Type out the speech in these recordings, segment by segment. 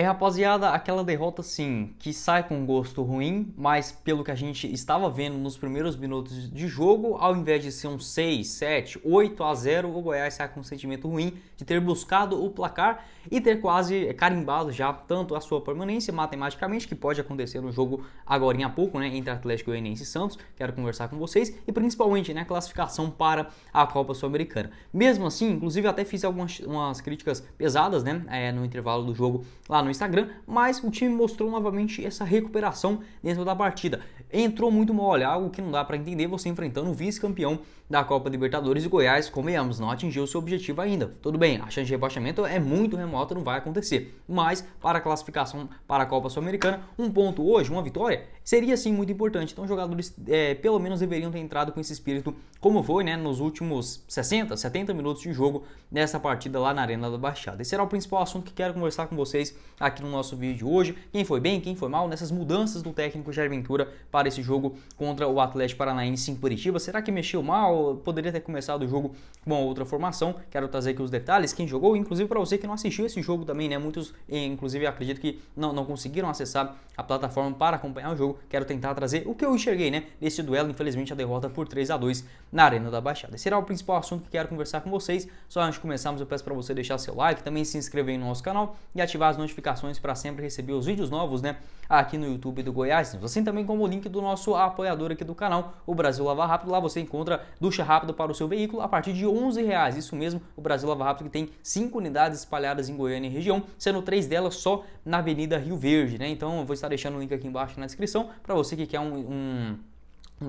Rapaziada, aquela derrota sim, que sai com gosto ruim, mas pelo que a gente estava vendo nos primeiros minutos de jogo, ao invés de ser um 6, 7, 8-0, o Goiás sai com um sentimento ruim de ter buscado o placar e ter quase carimbado já tanto a sua permanência matematicamente, que pode acontecer no jogo agora em pouco, né, entre Atlético Goianiense e Santos, quero conversar com vocês, e principalmente, né, a classificação para a Copa Sul-Americana. Mesmo assim, inclusive até fiz algumas críticas pesadas, né, no intervalo do jogo lá no Instagram, mas o time mostrou novamente essa recuperação dentro da partida. Entrou muito mole, algo que não dá para entender você enfrentando o vice-campeão da Copa Libertadores e Goiás, convenhamos, não atingiu o seu objetivo ainda. Tudo bem, a chance de rebaixamento é muito remota, não vai acontecer, mas para a classificação para a Copa Sul-Americana, um ponto hoje, uma vitória, seria sim muito importante. Então os jogadores pelo menos deveriam ter entrado com esse espírito, como foi, né, nos últimos 60, 70 minutos de jogo nessa partida lá na Arena da Baixada. Esse será o principal assunto que quero conversar com vocês aqui no nosso vídeo de hoje. Quem foi bem, quem foi mal nessas mudanças do técnico Jair Ventura para esse jogo contra o Atlético Paranaense em Curitiba. Será que mexeu mal? Poderia ter começado o jogo com uma outra formação. Quero trazer aqui os detalhes, quem jogou, inclusive para você que não assistiu esse jogo também, né? Muitos, inclusive, acredito que não conseguiram acessar a plataforma para acompanhar o jogo. Quero tentar trazer o que eu enxerguei, né, nesse duelo. Infelizmente, a derrota por 3-2 na Arena da Baixada. Esse será o principal assunto que quero conversar com vocês. Só antes de começarmos, eu peço para você deixar seu like, também se inscrever no nosso canal e ativar as notificações para sempre receber os vídeos novos, né, aqui no YouTube do Goiás, assim também como o link do nosso apoiador aqui do canal, o Brasil Lava Rápido. Lá você encontra ducha rápida para o seu veículo a partir de R$11, isso mesmo, o Brasil Lava Rápido, que tem 5 unidades espalhadas em Goiânia e região, sendo 3 delas só na Avenida Rio Verde, né? Então eu vou estar deixando o link aqui embaixo na descrição para você que quer um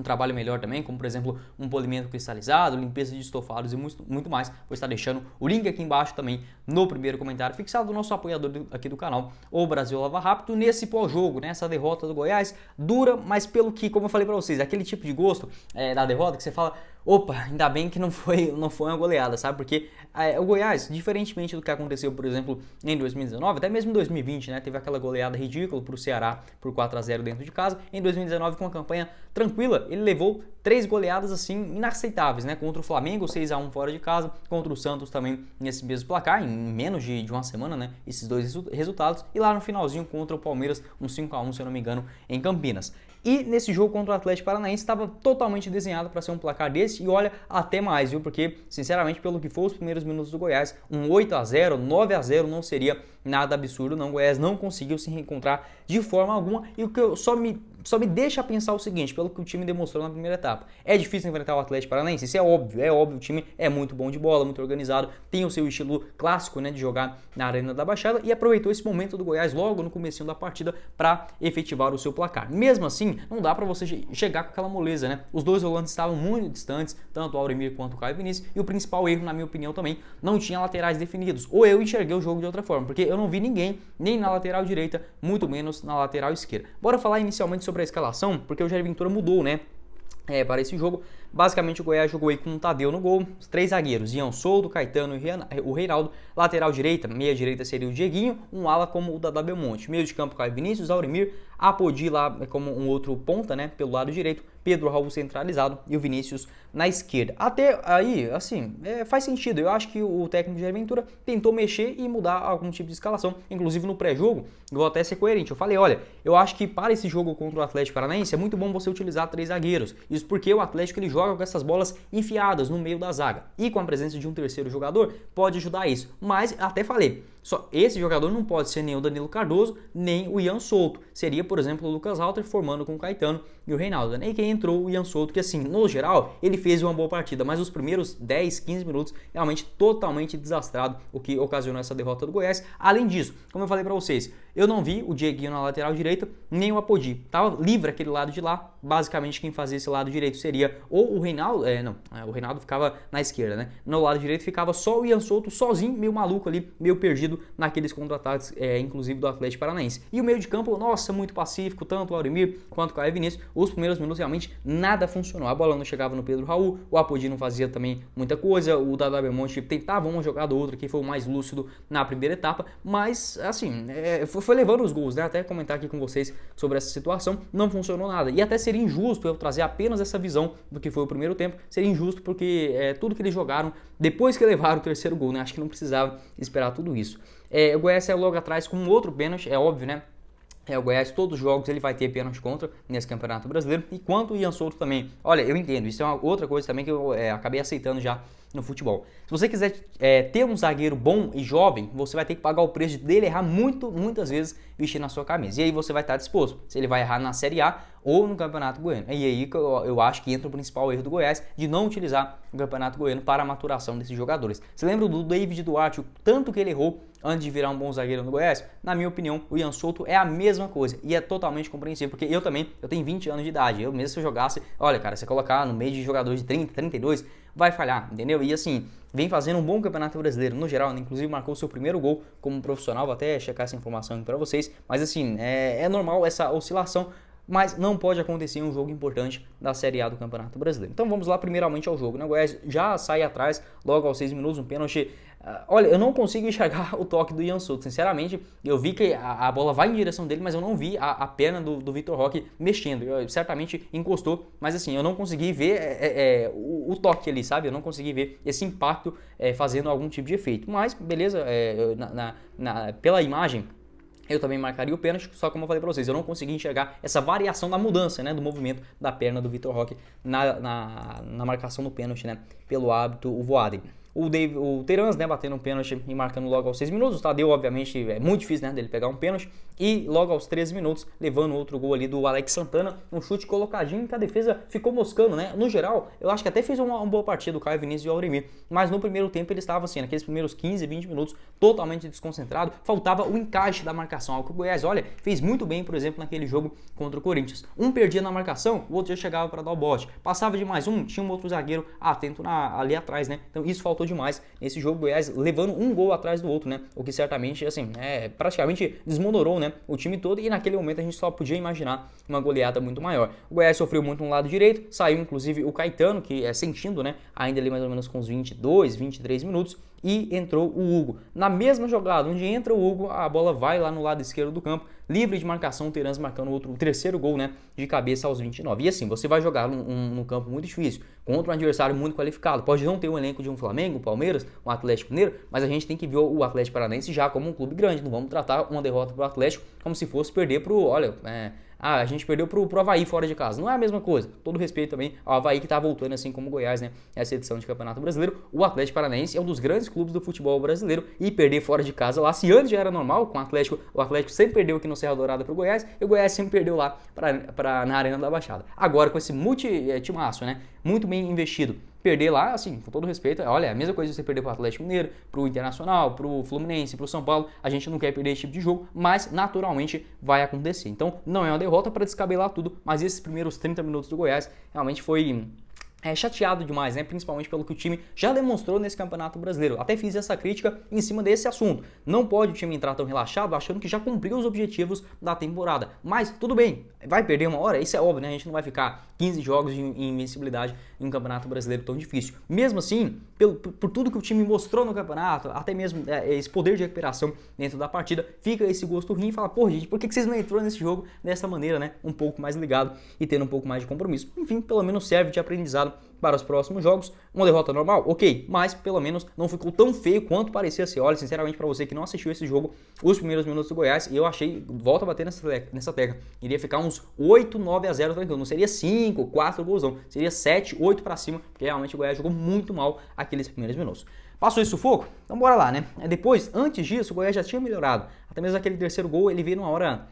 trabalho melhor também, como por exemplo um polimento cristalizado, limpeza de estofados e muito mais. Vou estar deixando o link aqui embaixo também no primeiro comentário fixado do nosso apoiador aqui do canal, o Brasil Lava Rápido, nesse pós-jogo, né, essa derrota do Goiás, dura, mas pelo que, como eu falei pra vocês, aquele tipo de gosto da derrota que você fala, opa, ainda bem que não foi uma goleada, sabe? Porque o Goiás, diferentemente do que aconteceu, por exemplo, em 2019, até mesmo em 2020, né, teve aquela goleada ridícula pro Ceará por 4-0 dentro de casa. Em 2019, com uma campanha tranquila, ele levou 3 goleadas assim inaceitáveis, né? Contra o Flamengo, 6-1 fora de casa, contra o Santos também nesse mesmo placar, em menos de uma semana, né? Esses dois resultados, e lá no finalzinho contra o Palmeiras, um 5-1, se eu não me engano, em Campinas. E nesse jogo contra o Atlético Paranaense estava totalmente desenhado para ser um placar desse, e olha, até mais, viu? Porque, sinceramente, pelo que foi os primeiros minutos do Goiás, um 8-0, 9-0 não seria nada absurdo, não. O Goiás não conseguiu se reencontrar de forma alguma, e o que só me deixa pensar o seguinte, pelo que o time demonstrou na primeira etapa: é difícil enfrentar o Atlético Paranaense, isso é óbvio, o time é muito bom de bola, muito organizado, tem o seu estilo clássico, né, de jogar na Arena da Baixada, e aproveitou esse momento do Goiás logo no comecinho da partida para efetivar o seu placar. Mesmo assim, não dá para você chegar com aquela moleza, né? Os dois volantes estavam muito distantes, tanto o Auremir quanto o Caio Vinícius, e o principal erro, na minha opinião também, não tinha laterais definidos, ou eu enxerguei o jogo de outra forma, porque eu não vi ninguém, nem na lateral direita, muito menos na lateral esquerda. Bora falar inicialmente sobre a escalação, porque o Jair Ventura mudou, né, para esse jogo. Basicamente o Goiás jogou aí com o Tadeu no gol, 3 zagueiros, Ian Souto, Caetano e o Reinaldo. Lateral direita, meia direita seria o Dieguinho, um ala como o Dadá Belmonte. Meio de campo, Caio Vinícius, Auremir, Apodi lá como um outro ponta, né, pelo lado direito, Pedro Raul centralizado e o Vinícius na esquerda. Até aí, assim, faz sentido. Eu acho que o técnico Jair Ventura tentou mexer e mudar algum tipo de escalação. Inclusive no pré-jogo, eu vou até ser coerente. Eu falei, olha, eu acho que para esse jogo contra o Atlético Paranaense é muito bom você utilizar 3 zagueiros. Isso porque o Atlético ele joga com essas bolas enfiadas no meio da zaga. E com a presença de um terceiro jogador, pode ajudar isso. Mas até falei, só esse jogador não pode ser nem o Danilo Cardoso, nem o Ian Souto. Seria, por exemplo, o Lucas Halter formando com o Caetano e o Reinaldo, né? E quem entrou, o Ian Souto, que assim, no geral, ele fez uma boa partida, mas os primeiros 10, 15 minutos, realmente totalmente desastrado, o que ocasionou essa derrota do Goiás. Além disso, como eu falei pra vocês, eu não vi o Dieguinho na lateral direita, nem o Apodi. Tava livre aquele lado de lá, basicamente quem fazia esse lado direito seria ou o Reinaldo, o Reinaldo ficava na esquerda, né? No lado direito ficava só o Ian Souto, sozinho, meio maluco ali, meio perdido naqueles contra-ataques, inclusive do Atlético Paranaense. E o meio de campo, nossa, muito pacífico, tanto o Auremir quanto o Caio Vinícius. Os primeiros minutos realmente nada funcionou. A bola não chegava no Pedro Raul, o Apodi não fazia também muita coisa, o Dadá Belmonte tentava uma jogada ou outra, que foi o mais lúcido na primeira etapa, mas assim, foi levando os gols, né? Até comentar aqui com vocês sobre essa situação, não funcionou nada. E até seria injusto eu trazer apenas essa visão do que foi o primeiro tempo, seria injusto porque tudo que eles jogaram depois que levaram o terceiro gol, né? Acho que não precisava esperar tudo isso. O Goiás saiu logo atrás com um outro pênalti, é óbvio, né? O Goiás, todos os jogos ele vai ter pênalti contra nesse Campeonato Brasileiro, e quanto o Ian Souto também. Olha, eu entendo, isso é uma outra coisa também que eu acabei aceitando já no futebol. Se você quiser ter um zagueiro bom e jovem, você vai ter que pagar o preço dele errar muitas vezes vestindo a sua camisa. E aí você vai estar disposto, se ele vai errar na Série A ou no Campeonato Goiano. E aí eu acho que entra o principal erro do Goiás de não utilizar o Campeonato Goiano para a maturação desses jogadores. Você lembra do David Duarte, o tanto que ele errou antes de virar um bom zagueiro no Goiás? Na minha opinião, o Ian Souto é a mesma coisa e é totalmente compreensível, porque eu tenho 20 anos de idade, eu mesmo se eu jogasse, olha cara, você colocar no meio de jogadores de 30, 32, vai falhar, entendeu? E assim, vem fazendo um bom Campeonato Brasileiro no geral, né? Inclusive marcou seu primeiro gol como profissional, vou até checar essa informação aqui pra vocês, mas assim, é normal essa oscilação, mas não pode acontecer em um jogo importante da Série A do Campeonato Brasileiro. Então vamos lá primeiramente ao jogo, né? O Goiás já sai atrás logo aos 6 minutos, um pênalti. Olha, eu não consigo enxergar o toque do Ian Souto, sinceramente. Eu vi que a bola vai em direção dele, mas eu não vi a perna do Vitor Roque mexendo. Certamente encostou, mas assim, eu não consegui ver o toque ali, sabe? Eu não consegui ver esse impacto fazendo algum tipo de efeito. Mas, beleza, pela imagem, eu também marcaria o pênalti, só como eu falei pra vocês, eu não consegui enxergar essa variação da mudança, né, do movimento da perna do Vitor Roque na marcação do pênalti, né, pelo hábito, o Voaden. O Terans, né, batendo um pênalti e marcando logo aos 6 minutos. O Tadeu, obviamente, é muito difícil, né, dele pegar um pênalti. E logo aos 13 minutos, levando outro gol ali do Alex Santana, um chute colocadinho que a defesa ficou moscando, né. No geral, eu acho que até fez uma boa partida do Caio Vinícius e o Auremir. Mas no primeiro tempo ele estava assim, naqueles primeiros 15, 20 minutos, totalmente desconcentrado. Faltava o encaixe da marcação. Algo que o Goiás, olha, fez muito bem, por exemplo, naquele jogo contra o Corinthians. Um perdia na marcação, o outro já chegava para dar o bote. Passava de mais um, tinha um outro zagueiro atento ali atrás, né. Então isso faltou demais nesse jogo, Goiás levando um gol atrás do outro, né? O que certamente, assim, praticamente desmonorou, né, o time todo, e naquele momento a gente só podia imaginar uma goleada muito maior. O Goiás sofreu muito no lado direito, saiu inclusive o Caetano, que sentindo, né, ainda ali mais ou menos com uns 22, 23 minutos, e entrou o Hugo. Na mesma jogada, onde entra o Hugo, a bola vai lá no lado esquerdo do campo, livre de marcação, o Terans marcando o terceiro gol, né, de cabeça aos 29. E assim, você vai jogar num campo muito difícil, contra um adversário muito qualificado. Pode não ter um elenco de um Flamengo, um Palmeiras, um Atlético Mineiro, mas a gente tem que ver o Atlético Paranaense já como um clube grande. Não vamos tratar uma derrota pro Atlético como se fosse perder pro, a gente perdeu pro Avaí fora de casa. Não é a mesma coisa. Todo respeito também ao Avaí, que tá voltando assim como o Goiás, né, essa edição de Campeonato Brasileiro. O Atlético Paranaense é um dos grandes clubes do futebol brasileiro, e perder fora de casa lá, se antes já era normal com o Atlético sempre perdeu aqui no Serra Dourada pro Goiás, e o Goiás sempre perdeu lá na Arena da Baixada. Agora com esse timaço, né, muito bem investido, perder lá, assim, com todo respeito, olha, é a mesma coisa de você perder pro Atlético Mineiro, pro Internacional, pro Fluminense, pro São Paulo. A gente não quer perder esse tipo de jogo, mas naturalmente vai acontecer. Então não é uma derrota para descabelar tudo, mas esses primeiros 30 minutos do Goiás realmente foi chateado demais, né? Principalmente pelo que o time já demonstrou nesse Campeonato Brasileiro. Até fiz essa crítica em cima desse assunto. Não pode o time entrar tão relaxado achando que já cumpriu os objetivos da temporada. Mas tudo bem, vai perder uma hora, isso é óbvio, né? A gente não vai ficar 15 jogos de invencibilidade em um Campeonato Brasileiro tão difícil. Mesmo assim, por tudo que o time mostrou no campeonato, até mesmo esse poder de recuperação dentro da partida, fica esse gosto ruim e fala, pô, gente, por que vocês não entrou nesse jogo dessa maneira, né? Um pouco mais ligado e tendo um pouco mais de compromisso. Enfim, pelo menos serve de aprendizado para os próximos jogos. Uma derrota normal? Ok, mas pelo menos não ficou tão feio quanto parecia ser. Olha, sinceramente, para você que não assistiu esse jogo, os primeiros minutos do Goiás, eu achei, volta a bater nessa tecla, iria ficar uns 8, 9-0 tranquilo. Não seria 5, 4 gols não, seria 7, 8 para cima, porque realmente o Goiás jogou muito mal aqueles primeiros minutos. Passou esse sufoco? Então bora lá, né? Depois, antes disso, o Goiás já tinha melhorado. Até mesmo aquele terceiro gol, ele veio numa hora...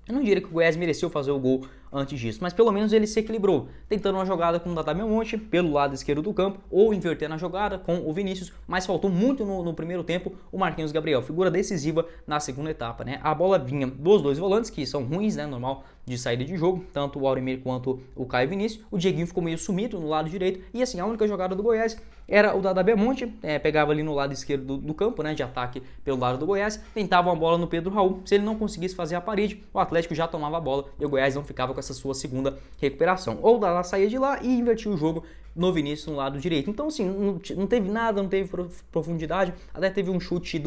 Eu não diria que o Goiás mereceu fazer o gol antes disso, mas pelo menos ele se equilibrou, tentando uma jogada com o Dada Belmonte pelo lado esquerdo do campo, ou invertendo a jogada com o Vinícius, mas faltou muito no primeiro tempo o Marquinhos Gabriel, figura decisiva na segunda etapa, né? A bola vinha dos dois volantes, que são ruins, né, normal de saída de jogo, tanto o Auremir quanto o Caio Vinícius. O Dieguinho ficou meio sumido no lado direito, e assim, a única jogada do Goiás era o Dada Belmonte, pegava ali no lado esquerdo do campo, né, de ataque pelo lado do Goiás, tentava uma bola no Pedro Raul. Se ele não conseguisse fazer a parede, o Atlético já tomava a bola e o Goiás não ficava com essa sua segunda recuperação. Ou o Dada saía de lá e invertia o jogo no Vinícius no lado direito. Então assim, não teve nada, não teve profundidade, até teve um chute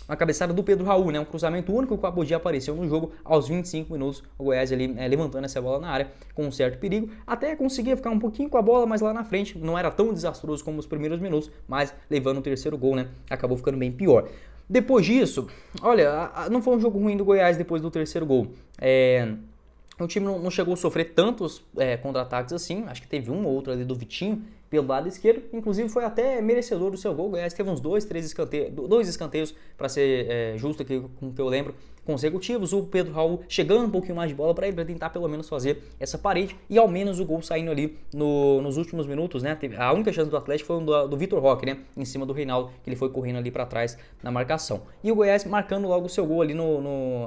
uma cabeçada do Pedro Raul, né? Um cruzamento único que o Abodi apareceu no jogo aos 25 minutos, o Goiás ali levantando essa bola na área com um certo perigo, até conseguia ficar um pouquinho com a bola, mas lá na frente não era tão desastroso como os primeiros minutos, mas levando o terceiro gol, né? Acabou ficando bem pior. Depois disso, olha, não foi um jogo ruim do Goiás depois do terceiro gol. O time não chegou a sofrer tantos contra-ataques assim, acho que teve um ou outro ali do Vitinho pelo lado esquerdo, inclusive foi até merecedor do seu gol. O Goiás teve uns dois escanteios, para ser justo aqui com o que eu lembro, consecutivos. O Pedro Raul chegando um pouquinho mais de bola para ele, para tentar pelo menos fazer essa parede e ao menos o gol saindo ali nos últimos minutos, né? A única chance do Atlético foi do Vitor Roque, né? Em cima do Reinaldo, que ele foi correndo ali para trás na marcação. E o Goiás marcando logo o seu gol ali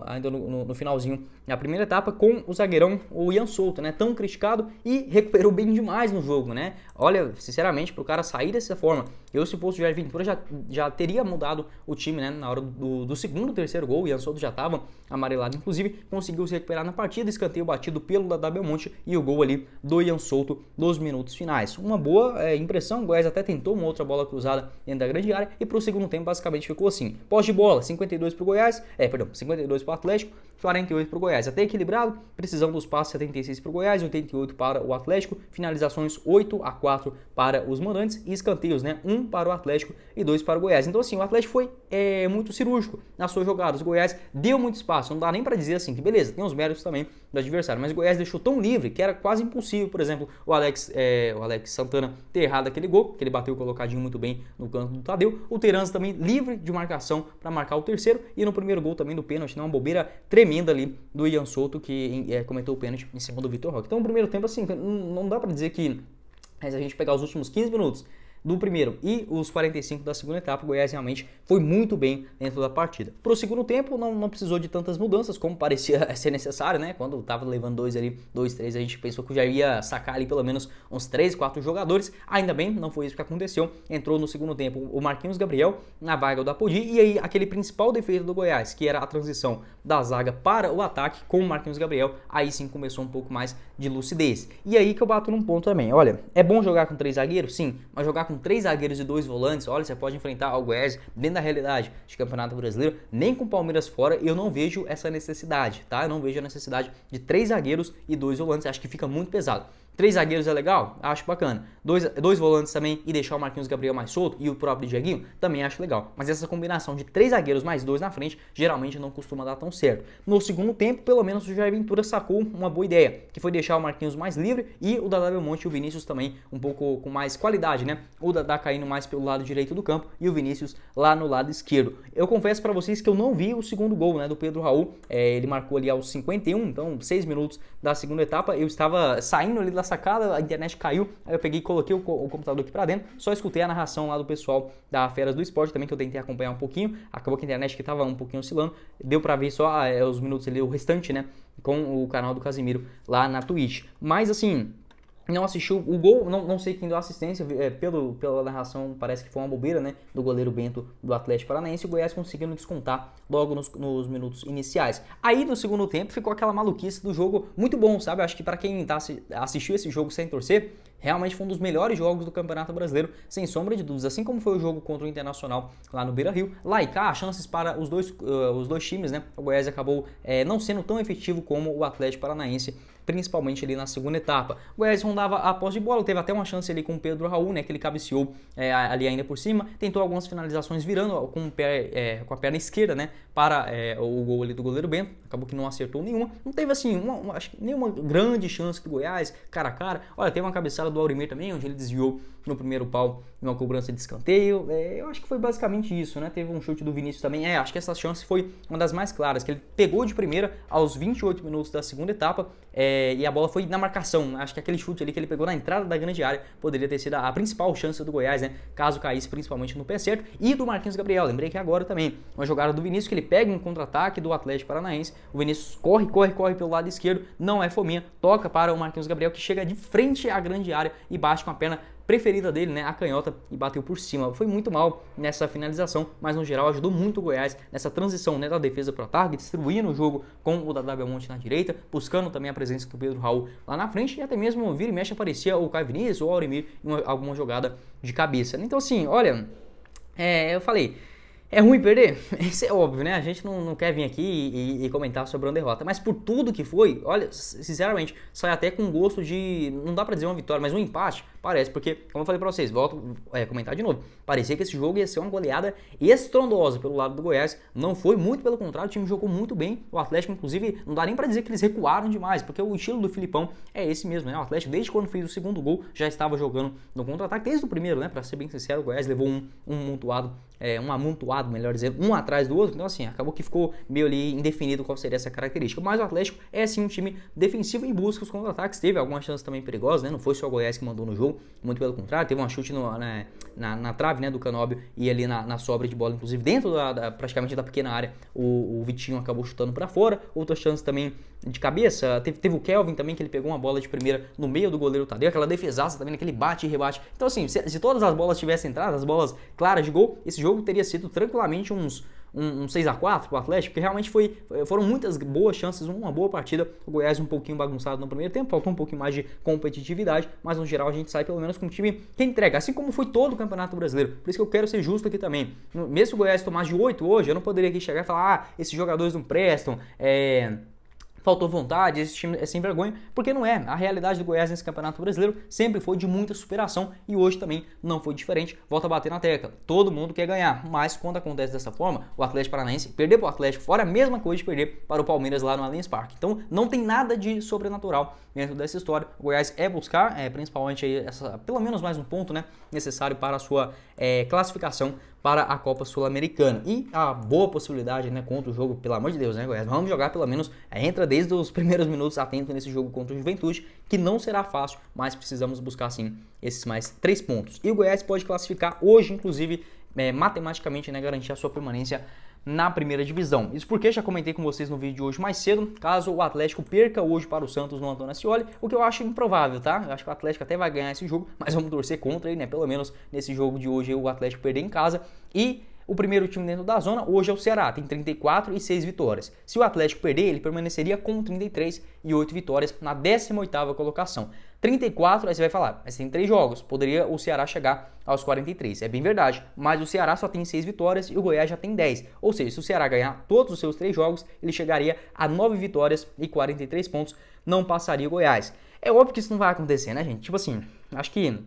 ainda no finalzinho, na primeira etapa, com o zagueirão, o Ian Souto, né? Tão criticado e recuperou bem demais no jogo, né? Olha, sinceramente, pro cara sair dessa forma, eu se fosse o Jair Ventura já teria mudado o time, né? Na hora do segundo, terceiro gol, o Ian Souto já estava amarelado, inclusive conseguiu se recuperar na partida, escanteio batido pelo Dadá Belmonte e o gol ali do Ian Souto nos minutos finais. Uma boa impressão, o Goiás até tentou uma outra bola cruzada dentro da grande área e pro segundo tempo basicamente ficou assim: posse de bola, 52 pro Goiás, 52 pro Atlético, 48 pro Goiás, até equilibrado, precisão dos passes, 76 pro Goiás, 88 para o Atlético, finalizações 8-4 para os mandantes e escanteios, né? 1 para o Atlético e 2 para o Goiás. Então assim, o Atlético foi muito cirúrgico nas suas jogadas, o Goiás deu muito espaço, não dá nem para dizer assim que beleza, tem os méritos também do adversário, mas o Goiás deixou tão livre que era quase impossível, por exemplo, o Alex Santana ter errado aquele gol, que ele bateu colocadinho muito bem no canto do Tadeu, o Terans também livre de marcação para marcar o terceiro, e no primeiro gol também do pênalti, né, uma bobeira tremenda ali do Ian Souto, que cometeu o pênalti em cima do Vitor Roque. Então o primeiro tempo assim, não dá para dizer que, se a gente pegar os últimos 15 minutos do primeiro e os 45 da segunda etapa, o Goiás realmente foi muito bem dentro da partida. Para o segundo tempo, não precisou de tantas mudanças como parecia ser necessário, né? Quando estava levando 2, 3, a gente pensou que já ia sacar ali pelo menos uns 3, 4 jogadores. Ainda bem, não foi isso que aconteceu. Entrou no segundo tempo o Marquinhos Gabriel na vaga do Apodi, e aí aquele principal defeito do Goiás, que era a transição da zaga para o ataque com o Marquinhos Gabriel, aí sim começou um pouco mais de lucidez. E aí que eu bato num ponto também. Olha, é bom jogar com 3 zagueiros? Sim, mas jogar com 3 zagueiros e 2 volantes, olha, você pode enfrentar o Goiás dentro da realidade de Campeonato Brasileiro, nem com o Palmeiras fora, eu não vejo essa necessidade, tá? Eu não vejo a necessidade de 3 zagueiros e 2 volantes, acho que fica muito pesado. 3 zagueiros é legal? Acho bacana. 2 volantes também e deixar o Marquinhos Gabriel mais solto e o próprio Dieguinho? Também acho legal. Mas essa combinação de 3 zagueiros mais 2 na frente geralmente não costuma dar tão certo. No segundo tempo, pelo menos o Jair Ventura sacou uma boa ideia, que foi deixar o Marquinhos mais livre e o Dadá Belmonte e o Vinícius também um pouco com mais qualidade, né? O Dadá caindo mais pelo lado direito do campo e o Vinícius lá no lado esquerdo. Eu confesso para vocês que eu não vi o segundo gol, né, do Pedro Raul. Ele marcou ali aos 51, então 6 minutos da segunda etapa. Eu estava saindo ali da sacada, a internet caiu, aí eu peguei e coloquei o computador aqui pra dentro, só escutei a narração lá do pessoal da Feras do Esporte também, que eu tentei acompanhar um pouquinho, acabou que a internet que tava um pouquinho oscilando, deu pra ver só os minutos ali, o restante, né, com o canal do Casimiro lá na Twitch. Mas assim, não assistiu o gol, não sei quem deu assistência, pela narração parece que foi uma bobeira, né, do goleiro Bento do Atlético Paranaense, o Goiás conseguindo descontar logo nos minutos iniciais. Aí no segundo tempo ficou aquela maluquice do jogo muito bom, sabe? Acho que para quem assistiu esse jogo sem torcer, realmente foi um dos melhores jogos do Campeonato Brasileiro, sem sombra de dúvidas, assim como foi o jogo contra o Internacional lá no Beira-Rio. Lá e cá, chances para os dois times, né? O Goiás acabou não sendo tão efetivo como o Atlético Paranaense, principalmente ali na segunda etapa. O Goiás rondava a posse de bola, teve até uma chance ali com o Pedro Raul, né, que ele cabeceou ali ainda por cima, tentou algumas finalizações virando com a perna esquerda, né, para o gol ali do goleiro Bento, acabou que não acertou nenhuma, não teve assim, acho que nenhuma grande chance do Goiás, cara a cara. Olha, teve uma cabeçada do Aurimir também, onde ele desviou no primeiro pau em uma cobrança de escanteio. Eu acho que foi basicamente isso, né? Teve um chute do Vinícius também. Acho que essa chance foi uma das mais claras, que ele pegou de primeira aos 28 minutos da segunda etapa e a bola foi na marcação. Acho que aquele chute ali que ele pegou na entrada da grande área poderia ter sido a principal chance do Goiás, né? Caso caísse principalmente no pé certo. E do Marquinhos Gabriel, lembrei que agora também, uma jogada do Vinícius que ele pega um contra-ataque do Atlético Paranaense. O Vinícius corre pelo lado esquerdo, não é fominha, toca para o Marquinhos Gabriel, que chega de frente à grande área e bate com a perna preferida dele, né, a canhota, e bateu por cima. Foi muito mal nessa finalização, mas no geral ajudou muito o Goiás nessa transição, né, da defesa para o ataque, distribuindo o jogo com o Dadá Belmonte na direita, buscando também a presença do Pedro Raul lá na frente, e até mesmo vira e mexe aparecia o Caio Vinícius ou o Aurimir em alguma jogada de cabeça. Então assim, olha, eu falei, É ruim perder? Isso é óbvio, né? A gente não quer vir aqui e comentar sobre uma derrota. Mas por tudo que foi, olha, sinceramente, sai até com gosto de. Não dá pra dizer uma vitória, mas um empate, parece. Porque, como eu falei pra vocês, volto a comentar de novo. Parecia que esse jogo ia ser uma goleada estrondosa pelo lado do Goiás. Não foi, muito pelo contrário, o time jogou muito bem. O Atlético, inclusive, não dá nem pra dizer que eles recuaram demais, porque o estilo do Filipão é esse mesmo, né? O Atlético, desde quando fez o segundo gol, já estava jogando no contra-ataque. Desde o primeiro, né? Pra ser bem sincero, o Goiás levou um amontoado, melhor dizendo, um atrás do outro. Então, assim, acabou que ficou meio ali indefinido qual seria essa característica. Mas o Atlético é, sim, um time defensivo em busca dos contra-ataques. Teve algumas chances também perigosas, né? Não foi só o Goiás que mandou no jogo, muito pelo contrário. Teve um chute na trave, né, do Canóbio e ali na sobra de bola, inclusive dentro praticamente da pequena área, o Vitinho acabou chutando para fora. Outras chances também de cabeça. Teve o Kelvin também, que ele pegou uma bola de primeira no meio do goleiro Tadeu, aquela defesaça também, aquele bate e rebate. Então, assim, se todas as bolas tivessem entrado, as bolas claras de gol, esse jogo teria sido tranquilamente um 6-4 pro Atlético, porque realmente foram muitas boas chances, uma boa partida. O Goiás um pouquinho bagunçado no primeiro tempo, faltou um pouquinho mais de competitividade, mas no geral a gente sai pelo menos com um time que entrega, assim como foi todo o Campeonato Brasileiro. Por isso que eu quero ser justo aqui também. Mesmo se o Goiás tomasse de 8 hoje, eu não poderia aqui chegar e falar, esses jogadores não prestam, faltou vontade, esse time é sem vergonha, porque não é. A realidade do Goiás nesse Campeonato Brasileiro sempre foi de muita superação e hoje também não foi diferente. Volta a bater na tecla. Todo mundo quer ganhar, mas quando acontece dessa forma, o Atlético Paranaense perder para o Atlético fora a mesma coisa de perder para o Palmeiras lá no Allianz Parque. Então não tem nada de sobrenatural dentro dessa história. O Goiás é buscar, principalmente aí pelo menos mais um ponto, né, necessário para a sua classificação para a Copa Sul-Americana. E a boa possibilidade, né, contra o jogo, pelo amor de Deus, né, Goiás? Vamos jogar pelo menos, entra desde os primeiros minutos atento nesse jogo contra o Juventude, que não será fácil, mas precisamos buscar sim esses mais 3 pontos. E o Goiás pode classificar hoje, inclusive, matematicamente, né, garantir a sua permanência na primeira divisão. Isso porque já comentei com vocês no vídeo de hoje mais cedo, caso o Atlético perca hoje para o Santos no Antônio Ascioli, o que eu acho improvável, tá? Eu acho que o Atlético até vai ganhar esse jogo, mas vamos torcer contra ele, né? Pelo menos nesse jogo de hoje o Atlético perder em casa. E o primeiro time dentro da zona hoje é o Ceará, tem 34 e 6 vitórias. Se o Atlético perder, ele permaneceria com 33 e 8 vitórias na 18ª colocação. 34, aí você vai falar, mas tem 3 jogos, poderia o Ceará chegar aos 43. É bem verdade, mas o Ceará só tem 6 vitórias e o Goiás já tem 10. Ou seja, se o Ceará ganhar todos os seus 3 jogos, ele chegaria a 9 vitórias e 43 pontos, não passaria o Goiás. É óbvio que isso não vai acontecer, né, gente? Tipo assim, acho que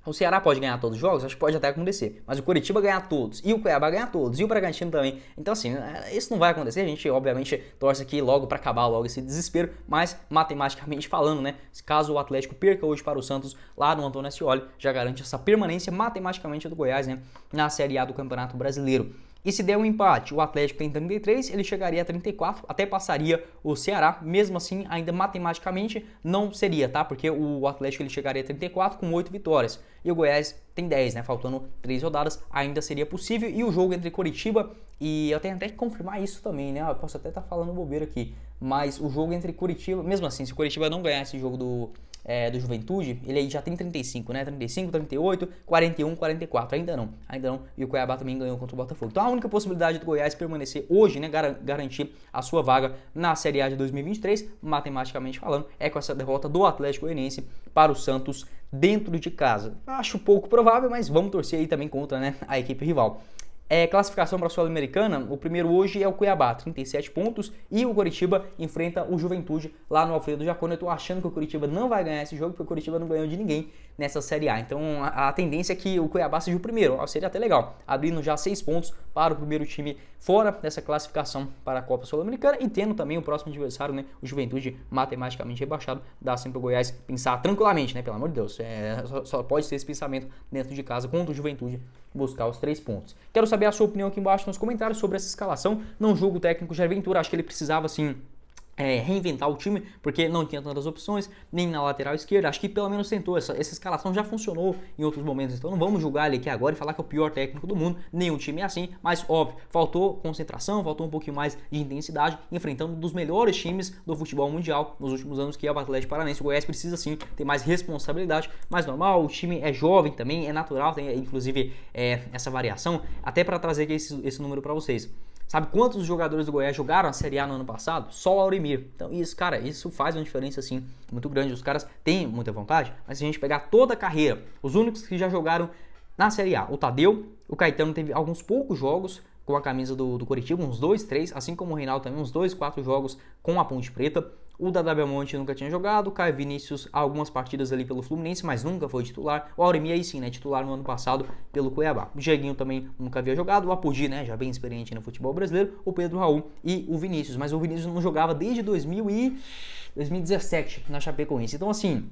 o Ceará pode ganhar todos os jogos, acho que pode até acontecer, mas o Coritiba ganhar todos, e o Cuiabá ganhar todos, e o Bragantino também. Então assim, isso não vai acontecer, a gente obviamente torce aqui logo para acabar logo esse desespero, mas matematicamente falando, né, caso o Atlético perca hoje para o Santos lá no Antônio Ascioli, já garante essa permanência matematicamente do Goiás, né, na Série A do Campeonato Brasileiro. E se der um empate, o Atlético tem 33, ele chegaria a 34, até passaria o Ceará, mesmo assim, ainda matematicamente não seria, tá? Porque o Atlético ele chegaria a 34 com 8 vitórias, e o Goiás tem 10, né? Faltando 3 rodadas, ainda seria possível, e o jogo entre Coritiba, e eu tenho até que confirmar isso também, né? Eu posso até estar falando bobeira aqui, mas o jogo entre Coritiba, mesmo assim, se o Coritiba não ganhar esse jogo do Juventude, ele aí já tem 35, né? 35, 38, 41, 44. Ainda não. E o Cuiabá também ganhou contra o Botafogo. Então a única possibilidade do Goiás permanecer hoje, né? Garantir a sua vaga na Série A de 2023, matematicamente falando, é com essa derrota do Atlético Goianiense para o Santos dentro de casa. Acho pouco provável, mas vamos torcer aí também contra, né, a equipe rival. Classificação para a Sul-Americana, o primeiro hoje é o Cuiabá, 37 pontos, e o Coritiba enfrenta o Juventude lá no Alfredo Jaconi. Eu tô achando que o Coritiba não vai ganhar esse jogo, porque o Coritiba não ganhou de ninguém nessa Série A. Então a tendência é que o Cuiabá seja o primeiro, seria até legal, abrindo já 6 pontos para o primeiro time fora dessa classificação para a Copa Sul-Americana e tendo também o próximo adversário, né, o Juventude matematicamente rebaixado, dá sempre o Goiás pensar tranquilamente, né, pelo amor de Deus, só pode ter esse pensamento dentro de casa contra o Juventude, buscar os 3 pontos. Quero saber a sua opinião aqui embaixo nos comentários sobre essa escalação. Não julgo o técnico Jair Ventura, acho que ele precisava assim reinventar o time, porque não tinha tantas opções, nem na lateral esquerda. Acho que pelo menos tentou, essa escalação já funcionou em outros momentos, então não vamos julgar ele aqui agora e falar que é o pior técnico do mundo, nenhum time é assim, mas óbvio, faltou concentração, faltou um pouquinho mais de intensidade, enfrentando um dos melhores times do futebol mundial nos últimos anos, que é o Atlético Paranaense. O Goiás precisa sim ter mais responsabilidade, mas normal, o time é jovem também, é natural, tem inclusive essa variação, até para trazer aqui esse número para vocês. Sabe quantos jogadores do Goiás jogaram a Série A no ano passado? Só o Aurimir. Então isso, cara, isso faz uma diferença assim muito grande. Os caras têm muita vontade, mas se a gente pegar toda a carreira, os únicos que já jogaram na Série A, o Tadeu, o Caetano teve alguns poucos jogos com a camisa do Coritiba, uns 2, 3, assim como o Reinaldo também, uns 2, 4 jogos com a Ponte Preta. O Dadá Belmonte nunca tinha jogado, o Caio Vinícius algumas partidas ali pelo Fluminense, mas nunca foi titular. O Auremi aí sim, né, titular no ano passado pelo Cuiabá. O Dieguinho também nunca havia jogado, o Apodi, né, já bem experiente no futebol brasileiro, o Pedro Raul e o Vinícius, mas o Vinícius não jogava desde 2017 na Chapecoense. Então assim,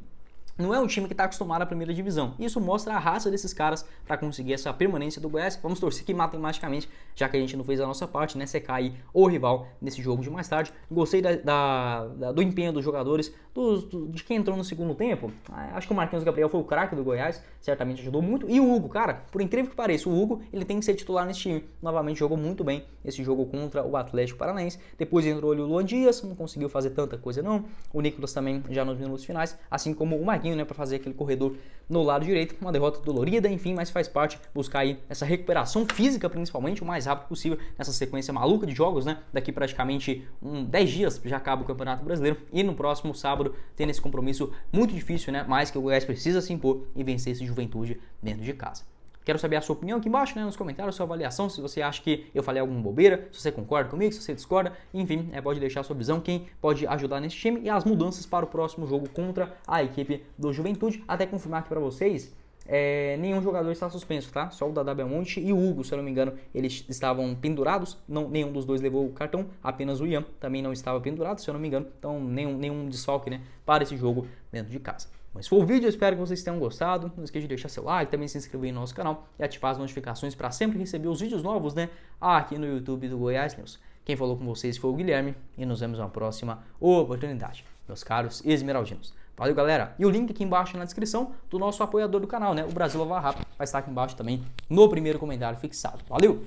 não é um time que está acostumado à primeira divisão. Isso mostra a raça desses caras para conseguir essa permanência do Goiás. Vamos torcer que matematicamente, já que a gente não fez a nossa parte, né, secar aí o rival nesse jogo de mais tarde. Gostei do empenho dos jogadores, de quem entrou no segundo tempo. Acho que o Marquinhos Gabriel foi o craque do Goiás, certamente ajudou muito. E o Hugo, cara, por incrível que pareça, o Hugo ele tem que ser titular nesse time. Novamente jogou muito bem esse jogo contra o Atlético Paranaense. Depois entrou ali o Luan Dias, não conseguiu fazer tanta coisa não. O Nicolas também já nos minutos finais, assim como o Marquinhos, né, para fazer aquele corredor no lado direito, uma derrota dolorida, enfim, mas faz parte buscar aí essa recuperação física, principalmente, o mais rápido possível, nessa sequência maluca de jogos, né, daqui praticamente 10 dias já acaba o Campeonato Brasileiro, e no próximo sábado tendo esse compromisso muito difícil, né, mas que o Goiás precisa se impor e vencer esse Juventude dentro de casa. Quero saber a sua opinião aqui embaixo, né, nos comentários, sua avaliação, se você acha que eu falei alguma bobeira, se você concorda comigo, se você discorda, enfim, pode deixar a sua visão, quem pode ajudar nesse time e as mudanças para o próximo jogo contra a equipe do Juventude. Até confirmar aqui para vocês, nenhum jogador está suspenso, tá? Só o Dadá Belmonte e o Hugo, se eu não me engano, eles estavam pendurados, nenhum dos dois levou o cartão, apenas o Ian também não estava pendurado, se eu não me engano, então nenhum desfalque, né, para esse jogo dentro de casa. Mas foi o vídeo, eu espero que vocês tenham gostado. Não esqueça de deixar seu like, também se inscrever no nosso canal e ativar as notificações para sempre receber os vídeos novos, né, aqui no YouTube do Goiás News. Quem falou com vocês foi o Guilherme e nos vemos na próxima oportunidade, meus caros esmeraldinos. Valeu, galera! E o link aqui embaixo na descrição do nosso apoiador do canal, né, o Brasil Lava Rápido, vai estar aqui embaixo também no primeiro comentário fixado. Valeu!